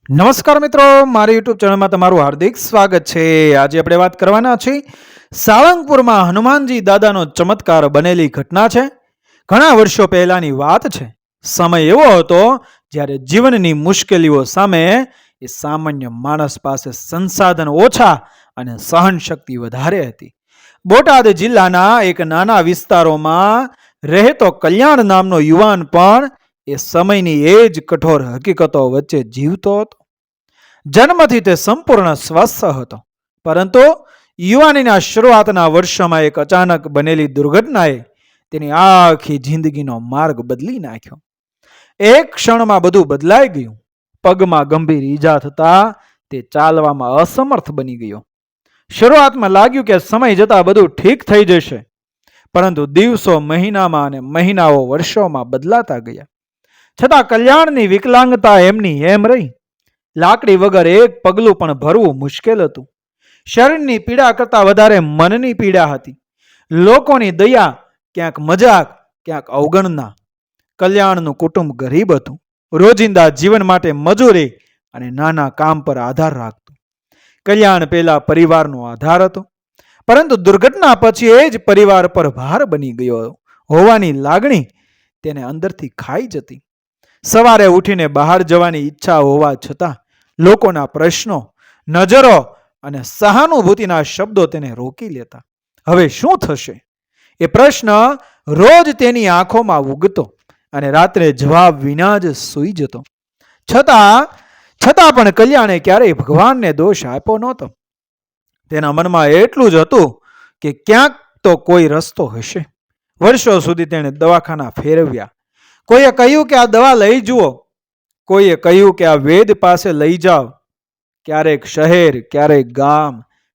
નમસ્કાર મિત્રો, મારી યુટ્યુબ ચેનલમાં તમારું હાર્દિક સ્વાગત છે. આજે આપણે વાત કરવાના છીએ સાળંગપુરમાં હનુમાનજી દાદાનો ચમત્કાર બનેલી ઘટના છે. ઘણા વર્ષો પહેલાની વાત છે. સમય એવો હતો જ્યારે જીવનની મુશ્કેલીઓ સામે એ સામાન્ય માણસ પાસે સંસાધન ઓછા અને સહન શક્તિ વધારે હતી. બોટાદ જિલ્લાના એક નાના વિસ્તારોમાં રહેતો કલ્યાણ નામનો યુવાન પણ એ સમયની એ જ કઠોર હકીકતો વચ્ચે જીવતો હતો. જન્મથી તે સંપૂર્ણ સ્વસ્થ હતો, પરંતુ યુવાનીના શરૂઆતના વર્ષોમાં એક અચાનક બનેલી દુર્ઘટનાએ તેની આખી જિંદગીનો માર્ગ બદલી નાખ્યો. એક ક્ષણમાં બધું બદલાઈ ગયું. પગમાં ગંભીર ઈજા થતા તે ચાલવામાં અસમર્થ બની ગયો. શરૂઆતમાં લાગ્યું કે સમય જતાં બધું ઠીક થઈ જશે, પરંતુ દિવસો મહિનામાં અને મહિનાઓ વર્ષોમાં બદલાતા ગયા. છતાં કલ્યાણની વિકલાંગતા એમની એમ રહી. લાકડી વગર એક પગલું પણ ભરવું મુશ્કેલ હતું. શરીરની પીડા કરતાં વધારે મનની પીડા હતી. લોકોની દયા ક્યાંક મજાક, ક્યાંક અવગણના. કલ્યાણનું કુટુંબ ગરીબ હતું. રોજિંદા જીવન માટે મજૂરી અને નાના કામ પર આધાર રાખતું. કલ્યાણ પહેલા પરિવારનો આધાર હતો, પરંતુ દુર્ઘટના પછી એ જ પરિવાર પર ભાર બની ગયો હોવાની લાગણી તેને અંદરથી ખાઈ જતી. સવારે ઉઠીને બહાર જવાની ઈચ્છા હોવા છતાં લોકોના પ્રશ્નો, નજરો અને સહાનુભૂતિના શબ્દો તેને રોકી લેતા. હવે શું થશે? એ પ્રશ્ન રોજ તેની આંખોમાં ઉગતો અને રાત્રે જવાબ વિના જ સૂઈ જતો. છતાં પણ કલ્યાણે ક્યારેય ભગવાનને દોષ આપ્યો નહોતો. તેના મનમાં એટલું જ હતું કે ક્યાંક તો કોઈ રસ્તો હશે. વર્ષો સુધી તેણે દવાખાના ફેરવ્યા. કોઈએ કહ્યું કે આ દવા લઈ જુઓ, કોઈએ કહ્યું કે આ વેદ પાસે લઈ જાઓ. ક્યારેક શહેર, ક્યારેક ગામ,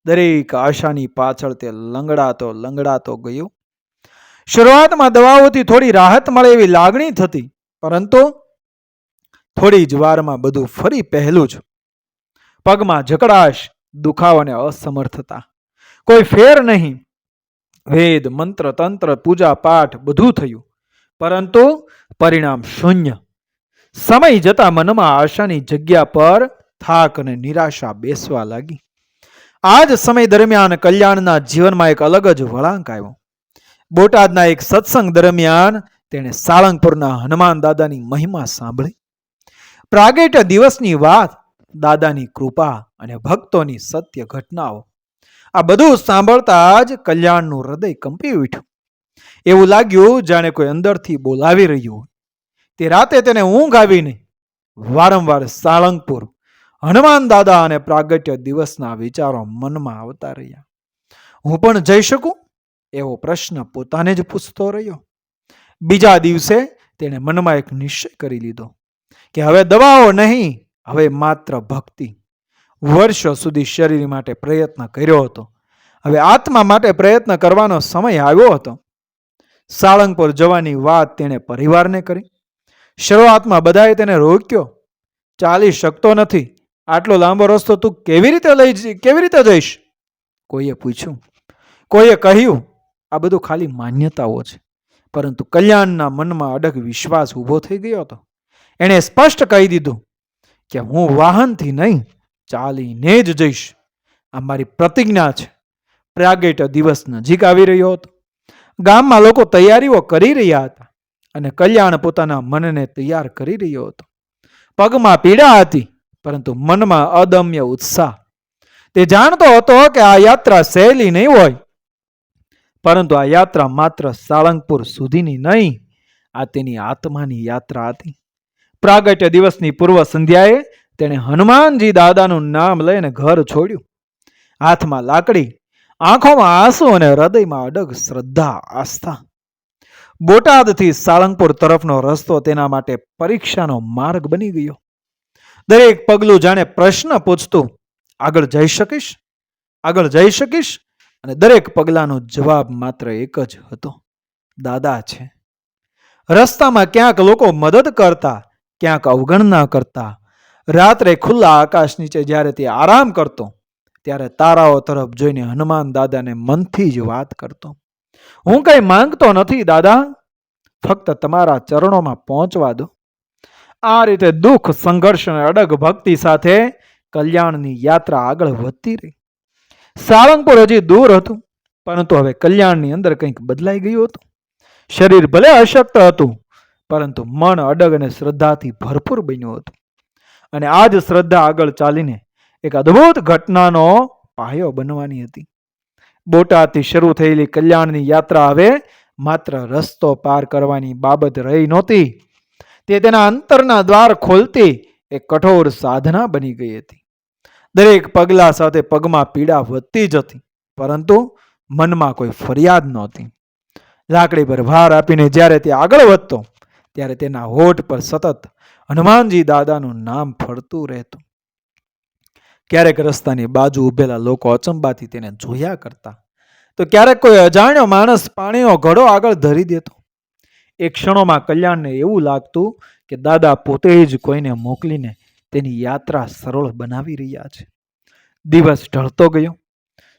દરેક આશાની પાછળ તે લંગડાતો ગયો. શરૂઆતમાં દવાઓથી થોડી રાહત મળે એવી લાગણી થતી, પરંતુ થોડી જ વારમાં બધું ફરી પહેલું જ. પગમાં જકડાશ, દુખાવો અને અસમર્થતા. કોઈ ફેર નહીં. વેદ, મંત્ર, તંત્ર, પૂજા પાઠ બધું થયું, પરંતુ પરિણામ શૂન્ય. સમય જતા મનમાં આશાની જગ્યા પર થાક અને નિરાશા બેસવા લાગી. આ જ સમય દરમિયાન કલ્યાણના જીવનમાં એક અલગ જ વળાંક આવ્યો. બોટાદના એક સત્સંગ દરમિયાન તેણે સાળંગપુરના હનુમાન દાદાની મહિમા સાંભળી. પ્રાગટ્ય દિવસની વાત, દાદાની કૃપા અને ભક્તોની સત્ય ઘટનાઓ. આ બધું સાંભળતા જ કલ્યાણનું હૃદય કંપી ઉઠ્યું. એવું લાગ્યું જાણે કોઈ અંદરથી બોલાવી રહ્યું. તે રાતે તેને ઊંઘ આવીને વારંવાર સાળંગપુર, હનુમાન દાદા અને પ્રાગટ્ય દિવસના વિચારો મનમાં આવતા રહ્યા. હું પણ જઈ શકું? એવો પ્રશ્ન પોતાને જ પૂછતો રહ્યો. બીજા દિવસે તેણે મનમાં એક નિશ્ચય કરી લીધો કે હવે દવાઓ નહીં, હવે માત્ર ભક્તિ. વર્ષો સુધી શરીર માટે પ્રયત્ન કર્યો હતો, હવે આત્મા માટે પ્રયત્ન કરવાનો સમય આવ્યો હતો. સાળંગપુર જવાની વાત તેણે પરિવારને કરી. શરૂઆતમાં બધાએ તેને રોક્યો. ચાલી શકતો નથી, આટલો લાંબો રસ્તો તું કેવી રીતે જઈશ? કોઈએ પૂછ્યું. કોઈએ કહ્યું આ બધું ખાલી માન્યતાઓ છે. પરંતુ કલ્યાણના મનમાં અડગ વિશ્વાસ ઊભો થઈ ગયો હતો. એણે સ્પષ્ટ કહી દીધું કે હું વાહનથી નહીં, ચાલીને જ જઈશ. આ મારી પ્રતિજ્ઞા છે. પ્રાગટ્ય દિવસ નજીક આવી રહ્યો હતો. ગામમાં લોકો તૈયારીઓ કરી રહ્યા હતા અને કલ્યાણ પોતાના મનને તૈયાર કરી રહ્યો હતો. પગમાં પીડા હતી, પરંતુ મનમાં અદમ્ય ઉત્સાહ. તે જાણતો હતો કે આ યાત્રા સહેલી નહીં હોય, પરંતુ આ યાત્રા માત્ર સાળંગપુર સુધીની નહીં, આ તેની આત્માની યાત્રા હતી. પ્રાગટ્ય દિવસની પૂર્વ સંધ્યાએ તેણે હનુમાનજી દાદાનું નામ લઈને ઘર છોડ્યું. હાથમાં લાકડી, આંખોમાં આંસુ અને હૃદયમાં અડગ શ્રદ્ધા, આસ્થા. બોટાદથી સાળંગપુર તરફનો રસ્તો તેના માટે પરીક્ષાનો માર્ગ બની ગયો. દરેક પગલું જાણે પ્રશ્ન પૂછતું, આગળ જઈ શકીશ? આગળ જઈ શકીશ? અને દરેક પગલાનો જવાબ માત્ર એક જ હતો, દાદા છે. રસ્તામાં ક્યાંક લોકો મદદ કરતા, ક્યાંક અવગણના કરતા. રાત્રે ખુલ્લા આકાશ નીચે જ્યારે તે આરામ કરતો, ત્યારે તારાઓ તરફ જોઈને હનુમાન દાદાને મનથી જ વાત કરતો. હું કંઈ માંગતો નથી દાદા, ફક્ત તમારા ચરણોમાં પહોંચવા દો. આ રીતે દુઃખ, સંઘર્ષ અને અડગ ભક્તિ સાથે કલ્યાણની યાત્રા આગળ વધતી રહી. સાળંગપુર હજી દૂર હતું, પરંતુ હવે કલ્યાણની અંદર કંઈક બદલાઈ ગયું હતું. શરીર ભલે અશક્ત હતું, પરંતુ મન અડગ અને શ્રદ્ધાથી ભરપૂર બન્યું હતું. અને આ જ શ્રદ્ધા આગળ ચાલીને એક અદ્ભુત ઘટનાનો પાયો બનવાની હતી. બોટાદથી શરૂ થયેલી કલ્યાણની યાત્રા હવે માત્ર રસ્તો પાર કરવાની બાબત રહી નહોતી. તે તેના અંતરના દ્વાર ખોલતી એક કઠોર સાધના બની ગઈ હતી. દરેક પગલા સાથે પગમાં પીડા વધતી જ હતી, પરંતુ મનમાં કોઈ ફરિયાદ નહોતી. લાકડી પર ભાર આપીને જ્યારે તે આગળ વધતો, ત્યારે તેના હોઠ પર સતત હનુમાનજી દાદાનું નામ ફરતું રહેતું. ક્યારેક રસ્તાની બાજુ ઉભેલા લોકો અચંબાથી તેને જોયા કરતા, તો ક્યારેક કોઈ અજાણ્યો માણસ પાણીનો ઘડો આગળ ધરી દેતો. એ ક્ષણોમાં કલ્યાણને એવું લાગતું કે દાદા પોતે જ કોઈને મોકલીને તેની યાત્રા સરળ બનાવી રહ્યા છે. દિવસ ઢળતો ગયો.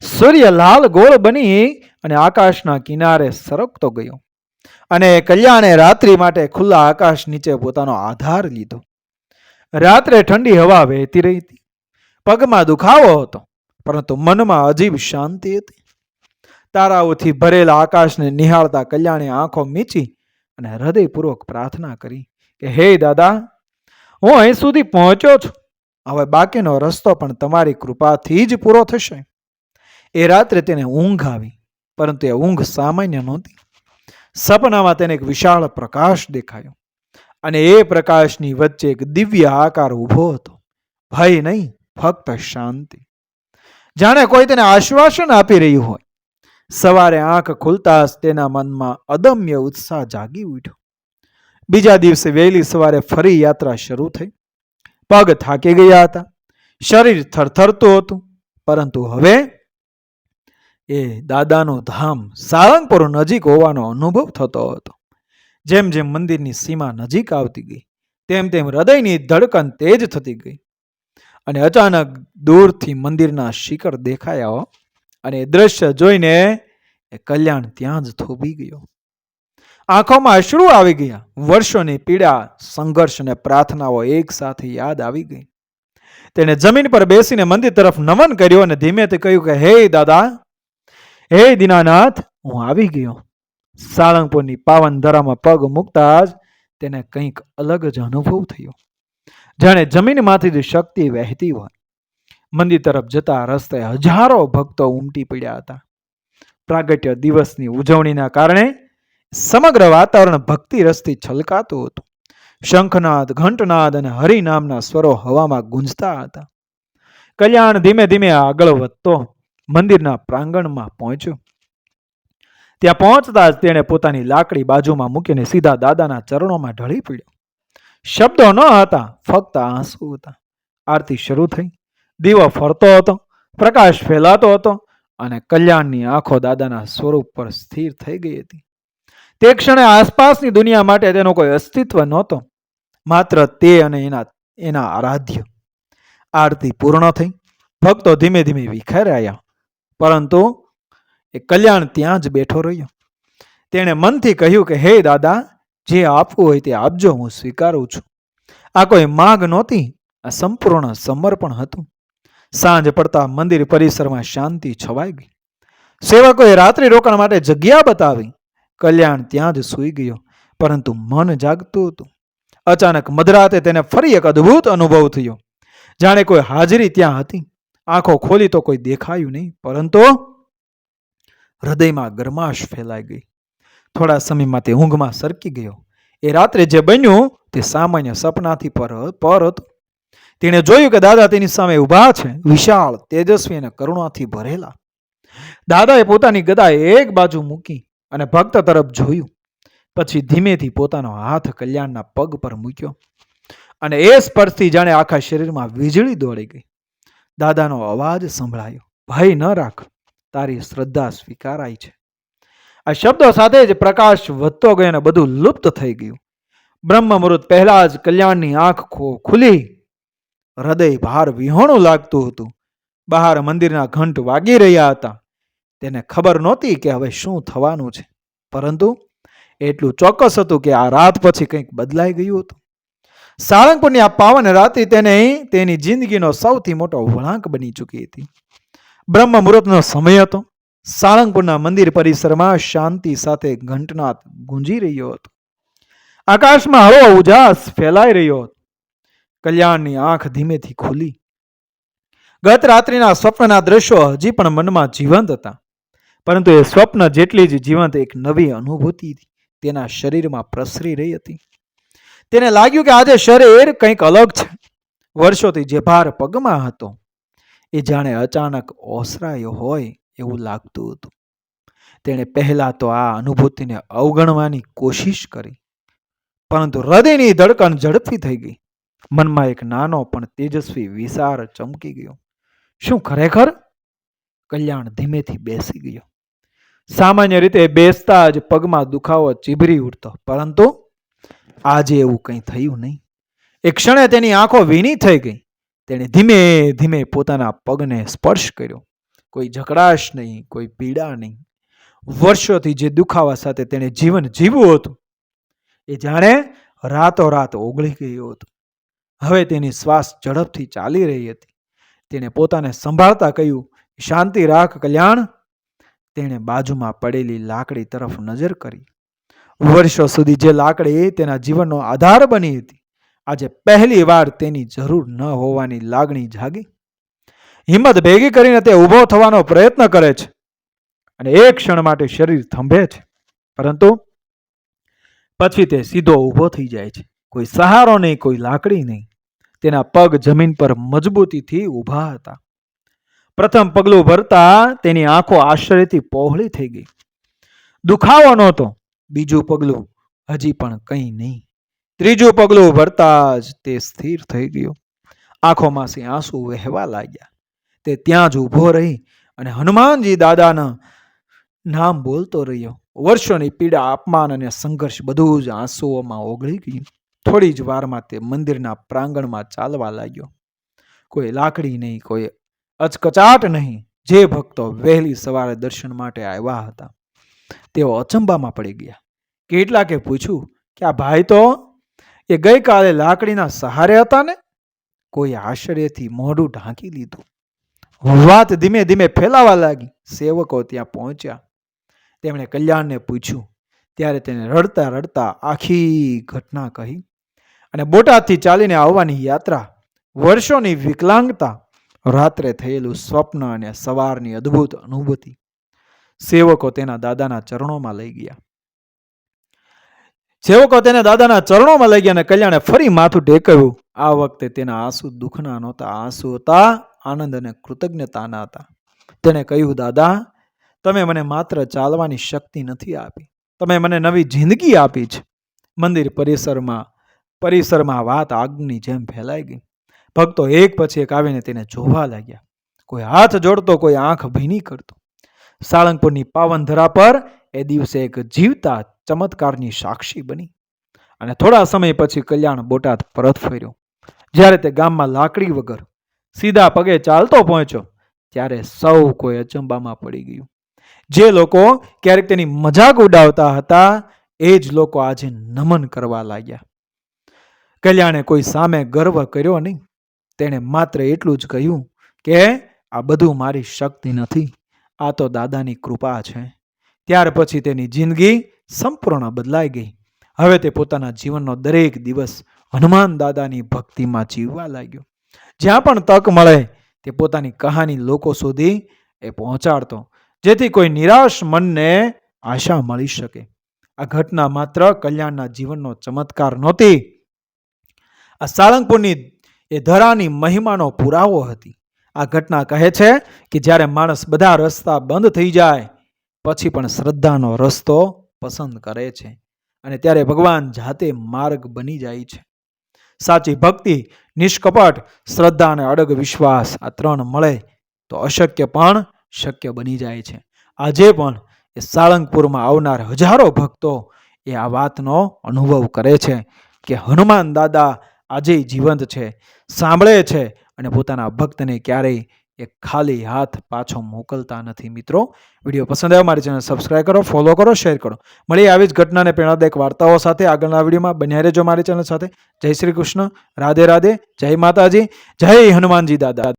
સૂર્ય લાલ ગોળ બની અને આકાશના કિનારે સરકતો ગયો. અને કલ્યાણે રાત્રિ માટે ખુલ્લા આકાશ નીચે પોતાનો આધાર લીધો. રાત્રે ઠંડી હવા વહેતી રહી હતી. પગમાં દુખાવો હતો, પરંતુ મનમાં અજીબ શાંતિ હતી. તારાઓથી ભરેલા આકાશને નિહાળતા કલ્યાણે આંખો મીચી અને હૃદયપૂર્વક પ્રાર્થના કરી કે હે દાદા, હું અહીં સુધી પહોંચ્યો છું. હવે બાકીનો રસ્તો પણ તમારી કૃપાથી જ પૂરો થશે. એ રાત્રે તેને ઊંઘ આવી, પરંતુ એ ઊંઘ સામાન્ય નહોતી. સપનામાં તેને એક વિશાળ પ્રકાશ દેખાયો, અને એ પ્રકાશની વચ્ચે એક દિવ્ય આકાર ઊભો હતો. ભય નહીં, ફક્ત શાંતિ. જાણે કોઈ તેને આશ્વાસન આપી રહ્યું હોય. સવારે આંખ ખુલતા જ તેના મનમાં અદમ્ય ઉત્સાહ જાગી ઉઠ્યો. બીજા દિવસે વહેલી સવારે ફરી યાત્રા શરૂ થઈ. પગ થાકી ગયા હતા, શરીર થરથરતું હતું, પરંતુ હવે એ દાદાનું ધામ સાળંગપુર નજીક હોવાનો અનુભવ થતો હતો. જેમ જેમ મંદિરની સીમા નજીક આવતી ગઈ, તેમ તેમ હૃદયની ધડકન તેજ થતી ગઈ. અને અચાનક દૂરથી મંદિરના શિખર દેખાયા, અને એ દ્રશ્ય જોઈને એ કલ્યાણ ત્યાં જ થોભી ગયો. આંખોમાં અશ્રુ આવી ગયા. વર્ષોની પીડા, સંઘર્ષ અને પ્રાર્થનાઓ એક સાથે યાદ આવી ગઈ. તેણે જમીન પર બેસીને મંદિર તરફ નમન કર્યું અને ધીમેથી કહ્યું કે હે દાદા, હે દીનાનાથ, હું આવી ગયો. સાળંગપુરની પાવન ધરામાં પગ મૂકતા જ તેને કંઈક અલગ જ અનુભવ થયો. જાણે જમીનમાંથી જ શક્તિ વહેતી હોય. મંદિર તરફ જતા રસ્તે હજારો ભક્તો ઉમટી પડ્યા હતા. પ્રાગટ્ય દિવસની ઉજવણીના કારણે સમગ્ર વાતાવરણ ભક્તિ રસથી છલકાતું હતું. શંખનાદ, ઘંટનાદ અને હરિનામના સ્વરો હવામાં ગુંજતા હતા. કલ્યાણ ધીમે ધીમે આગળ વધતો મંદિરના પ્રાંગણમાં પહોંચ્યો. ત્યાં પહોંચતા જ તેણે પોતાની લાકડી બાજુમાં મૂકીને સીધા દાદાના ચરણોમાં ઢળી પડ્યો. શબ્દો ન હતા, ફક્ત આંસુ હતા. આરતી શરૂ થઈ. દીવો ફરતો હતો, પ્રકાશ ફેલાતો હતો, અને કલ્યાણની આંખો દાદાના સ્વરૂપ પર સ્થિર થઈ ગઈ હતી. તે ક્ષણે આસપાસની દુનિયા માટે તેનો કોઈ અસ્તિત્વ નહોતો, માત્ર તે અને એના આરાધ્ય. આરતી પૂર્ણ થઈ. ભક્તો ધીમે ધીમે વિખેરાયા, પરંતુ એ કલ્યાણ ત્યાં જ બેઠો રહ્યો. તેણે મનથી કહ્યું કે હે દાદા, જે આપવું હોય તે આપજો, હું સ્વીકારું છું. આ કોઈ માગ નહોતી, આ સંપૂર્ણ સમર્પણ હતું. સાંજ પડતા મંદિર પરિસરમાં શાંતિ છવાઈ ગઈ. સેવકોએ રાત્રિ રોકાણ માટે જગ્યા બતાવી. કલ્યાણ ત્યાં જ સૂઈ ગયો, પરંતુ મન જાગતું હતું. અચાનક મધરાતે તેને ફરી એક અદ્ભુત અનુભવ થયો. જાણે કોઈ હાજરી ત્યાં હતી. આંખો ખોલી તો કોઈ દેખાયું નહીં, પરંતુ હૃદયમાં ગરમાશ ફેલાઈ ગઈ. થોડા સમયમાં તે ઊંઘમાં સરકી ગયો. એ રાત્રે જે બન્યું તે સામાન્ય સપનાથી પર હતું. તેણે જોયું કે દાદા તેની સામે ઊભા છે, વિશાળ, તેજસ્વી અને કરુણાથી ભરેલા. દાદાએ પોતાની ગદા એક બાજુ મૂકી અને ભક્ત તરફ જોયું. પછી ધીમેથી પોતાનો હાથ કલ્યાણના પગ પર મૂક્યો, અને એ સ્પર્શથી જાણે આખા શરીરમાં વીજળી દોડી ગઈ. દાદાનો અવાજ સંભળાયો, ભય ન રાખ, તારી શ્રદ્ધા સ્વીકારાઈ છે. આ શબ્દો સાથે જ પ્રકાશ વધતો ગયો અને બધું લુપ્ત થઈ ગયું. બ્રહ્મ મુહૂર્ત પહેલા જ કલ્યાણની આંખ ખુલી. હૃદય ભાર વિહોણું લાગતું હતું. બહાર મંદિરના ઘંટ વાગી રહ્યા હતા. તેને ખબર નહોતી કે હવે શું થવાનું છે, પરંતુ એટલું ચોક્કસ હતું કે આ રાત પછી કંઈક બદલાઈ ગયું હતું. સાળંગપુરની આ પાવન રાત્રિ તેની જિંદગીનો સૌથી મોટો વળાંક બની ચૂકી હતી. બ્રહ્મ મુહૂર્તનો સમય હતો. સાળંગપુરના મંદિર પરિસરમાં શાંતિ સાથે ઘંટનાદ ગુંજી રહ્યો હતો. આકાશમાં હળવો ઉજાસ ફેલાઈ રહ્યો હતો. કલ્યાણની આંખ ધીમેથી ખુલી. ગત રાત્રિના સ્વપ્નના દ્રશ્યો હજી પણ મનમાં જીવંત હતા, પરંતુ એ સ્વપ્ન જેટલી જ જીવંત એક નવી અનુભૂતિ તેના શરીરમાં પ્રસરી રહી હતી. તેને લાગ્યું કે આજે શરીર કંઈક અલગ છે. વર્ષોથી જે ભાર પગમાં હતો એ જાણે અચાનક ઓસરાયો હોય એવું લાગતું હતું. તેણે પહેલા તો આ અનુભૂતિને અવગણવાની કોશિશ કરી, પરંતુ હૃદયની ધડકન ઝડપી થઈ ગઈ. મનમાં એક નાનો પણ તેજસ્વી વિચાર ચમકી ગયો. શું ખરેખર? કલ્યાણ ધીમેથી બેસી ગયો. સામાન્ય રીતે બેસતા જ પગમાં દુખાવો ચીભરી ઉઠતો, પરંતુ આજે એવું કંઈ થયું નહીં. એક ક્ષણે તેની આંખો ભીની થઈ ગઈ. તેણે ધીમે ધીમે પોતાના પગને સ્પર્શ કર્યો. કોઈ જકડાશ નહીં, કોઈ પીડા નહીં. વર્ષોથી જે દુખાવા સાથે તેણે જીવન જીવ્યું હતું એ જાણે રાતોરાત ઓગળી ગયું હતું. હવે તેની શ્વાસ ઝડપથી ચાલી રહી હતી. તેણે પોતાને સંભાળતા કહ્યું, શાંતિ રાખ કલ્યાણ. તેણે બાજુમાં પડેલી લાકડી તરફ નજર કરી. વર્ષો સુધી જે લાકડી તેના જીવનનો આધાર બની હતી, આજે પહેલી વાર તેની જરૂર ન હોવાની લાગણી જાગી. હિંમત ભેગી કરીને તે ઊભો થવાનો પ્રયત્ન કરે છે અને એક ક્ષણ માટે શરીર થંભે છે, પરંતુ પછી તે સીધો ઊભો થઈ જાય છે. કોઈ સહારો નહીં, કોઈ લાકડી નહીં. તેના પગ જમીન પર મજબૂતીથી ઊભા હતા. પ્રથમ પગલું ભરતા તેની આંખો આશ્ચર્યથી પહોળી થઈ ગઈ. દુખાવો નહોતો. બીજું પગલું હજી પણ કંઈ નહીં. ત્રીજું પગલું ભરતા જ તે સ્થિર થઈ ગયો. આંખોમાંથી આંસુ વહેવા લાગ્યા. તે ત્યાં જ ઊભો રહી અને હનુમાનજી દાદાના નામ બોલતો રહ્યો. વર્ષોની પીડા, અપમાન અને સંઘર્ષ બધું જ આંસુઓમાં ઓગળી ગયું. થોડી જ વારમાં તે મંદિરના પ્રાંગણમાં ચાલવા લાગ્યો. કોઈ લાકડી નહીં, કોઈ અચકચાટ નહીં. જે ભક્તો વહેલી સવારે દર્શન માટે આવ્યા હતા તેઓ અચંબામાં પડી ગયા. કેટલાકે પૂછ્યું કે આ ભાઈ તો એ ગઈકાલે લાકડીના સહારે હતા ને? કોઈ આશ્ચર્યથી મોઢું ઢાંકી લીધું. વાત ધીમે ધીમે ફેલાવા લાગી. સેવકો ત્યાં પહોંચ્યા. તેમણે કલ્યાણને પૂછ્યું. ત્યારે તેને રડતા રડતા આખી ઘટના કહી અને બોટાદથી ચાલીને આવવાની યાત્રા, વર્ષોની વિકલાંગતા, રાત્રે થયેલું સ્વપ્ન અને સવારની અદ્ભુત અનુભૂતિ. સેવકો તેના દાદાના ચરણોમાં લઈ ગયા. અને કલ્યાણે ફરી માથું ટેકવ્યું. આ વખતે તેના આંસુ દુઃખના નહોતા, આંસુ હતા આનંદ અને કૃતજ્ઞતાના હતા. તેણે કહ્યું, દાદા, તમે મને માત્ર ચાલવાની શક્તિ નથી આપી, તમે મને નવી જિંદગી આપી છે. મંદિર પરિસરમાં વાત આગની જેમ ફેલાઈ ગઈ. ભક્તો એક પછી એક આવીને તેને જોવા લાગ્યા. કોઈ હાથ જોડતો, કોઈ આંખ ભીની કરતો. સાળંગપુરની પાવન ધરા પર એ દિવસે એક જીવતા ચમત્કારની સાક્ષી બની. અને થોડા સમય પછી કલ્યાણ બોટાદ પરત ફર્યો. જ્યારે તે ગામમાં લાકડી વગર સીધા પગે ચાલતો પહોંચ્યો, ત્યારે સૌ કોઈ અચંબામાં પડી ગયું. જે લોકો ક્યારેક તેની મજાક ઉડાવતા હતા એ જ લોકો આજે નમન કરવા લાગ્યા. કલ્યાણે કોઈ સામે ગર્વ કર્યો નહીં. તેણે માત્ર એટલું જ કહ્યું કે આ બધું મારી શક્તિ નથી, આ તો દાદાની કૃપા છે. ત્યાર પછી તેની જિંદગી સંપૂર્ણ બદલાઈ ગઈ. હવે તે પોતાના જીવનનો દરેક દિવસ હનુમાન દાદાની ભક્તિમાં જીવવા લાગ્યો. જ્યાં પણ તક મળે તે પોતાની કહાની લોકો સુધી એ પહોંચાડતો, જેથી કોઈ નિરાશ મનને આશા મળી શકે. આ ઘટના માત્ર કલ્યાણના જીવનનો ચમત્કાર નહોતી, આ સાળંગપુરની એ ધરાની મહિમાનો પુરાવો હતી. આ ઘટના કહે છે કે જ્યારે માણસ બધા રસ્તા બંધ થઈ જાય પછી પણ શ્રદ્ધાનો રસ્તો પસંદ કરે છે, અને ત્યારે ભગવાન જાતે માર્ગ બની જાય છે. સાચી ભક્તિ, નિષ્કપટ શ્રદ્ધા અને અડગ વિશ્વાસ, આ ત્રણ મળે તો અશક્ય પણ શક્ય બની જાય છે. આજે પણ એ સાળંગપુરમાં આવનાર હજારો ભક્તો એ આ વાતનો અનુભવ કરે છે કે હનુમાન દાદા આજે જીવંત છે, સાંભળે છે અને પોતાના ભક્તને ક્યારેય એ ખાલી હાથ પાછો મોકલતા નથી. મિત્રો, વિડીયો પસંદ આવ્યો મારી ચેનલ સબસ્ક્રાઈબ કરો, ફોલો કરો, શેર કરો. મળીએ આવી જ ઘટનાને પ્રેરણાદાયક વાર્તાઓ સાથે આગળના વિડીયોમાં. બન્યા રહેજો મારી ચેનલ સાથે. જય શ્રી કૃષ્ણ, રાધે રાધે, જય માતાજી, જય હનુમાનજી દાદા.